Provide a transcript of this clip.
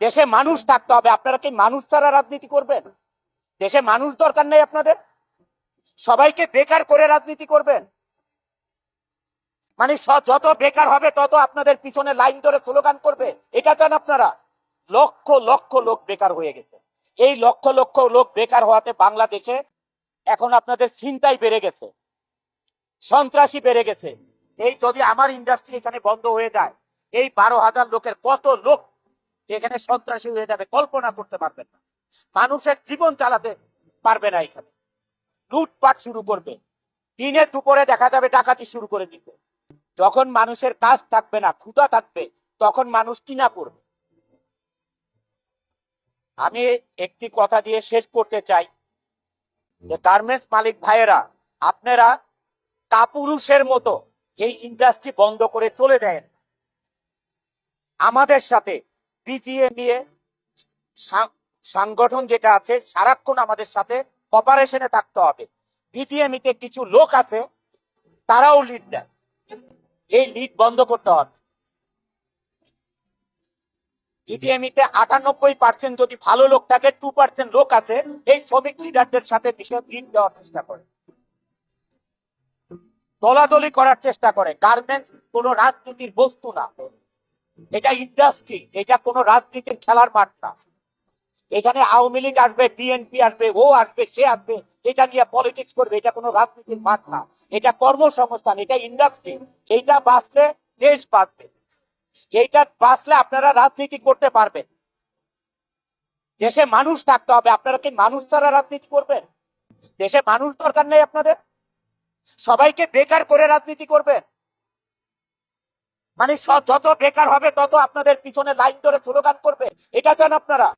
দেশে মানুষ থাকতে হবে। আপনারা কি মানুষ ছাড়া রাজনীতি করবেন? দেশে মানুষ দরকার নেই আপনাদের? সবাইকে বেকার করে রাজনীতি করবেন? মানে যত বেকার হবে তত আপনাদের পিছনে লাইন ধরে স্লোগান করবে, এটা চান আপনারা? লক্ষ লক্ষ লোক বেকার হয়ে গেছে। এই লক্ষ লক্ষ লোক বেকার হওয়াতে বাংলাদেশে এখন আপনাদের ছিনতাই বেড়ে গেছে, সন্ত্রাসী বেড়ে গেছে। এই যদি আমার ইন্ডাস্ট্রি এখানে বন্ধ হয়ে যায়, এই 12,000 লোকের কত লোক এখানে সন্ত্রাসী হয়ে যাবে কল্পনা করতে পারবেন না। মানুষের জীবন চালাতে পারবে না, এখানে লুটপাট শুরু করবে, দিনে দুপুরে দেখা যাবে ডাকাতি শুরু করে দিছে। যখন মানুষের কাজ থাকবে না, ক্ষুধা থাকবে, তখন মানুষ কিনা করবে। আমি একটি কথা দিয়ে শেষ করতে চাই যে গার্মেন্টস মালিক ভাইয়েরা, আপনারা কাপুরুষের মতো এই ইন্ডাস্ট্রি বন্ধ করে চলে দেন। আমাদের সাথে বিজিএমইএ সংগঠন যেটা আছে, সারাক্ষণ আমাদের সাথে কপারেশনে থাকতে হবে। বিজিএমইতে কিছু লোক আছে, তারাও লিড দেয়, এই লিড বন্ধ করতে হবে। বিজিএমইতে 98% যদি ভালো লোক থাকে, 2% লোক আছে এই শ্রমিক লিডারদের সাথে বিষয় লিড দেওয়ার চেষ্টা করে, দলাদলি করার চেষ্টা করে। গার্মেন্টস কোন রাজনীতির বস্তু না, এটা ইন্ডাস্ট্রি, এটা কোন রাজনীতির খেলার মাঠ না। এখানে আওয়ামী লীগ আসবে, বিএনপি আসবে, ও আসবে, সে আসবে, এটা নিয়ে পলিটিক্স করবে, এটা কোনো রাজনীতির মাঠ না। এটা কর্মসংস্থান, এটা ইন্ডাস্ট্রি। এইটা বাঁচলে দেশ বাঁচবে, এইটা বাঁচলে আপনারা রাজনীতি করতে পারবেন। দেশে মানুষ থাকতে হবে। আপনারা কি মানুষ ছাড়া রাজনীতি করবেন? দেশে মানুষ দরকার নেই আপনাদের? সবাইকে বেকার করে রাজনীতি করবেন? মানে যত বেকার হবে তত আপনাদের পিছনে লাইন ধরে স্লোগান করবে, এটা চান আপনারা?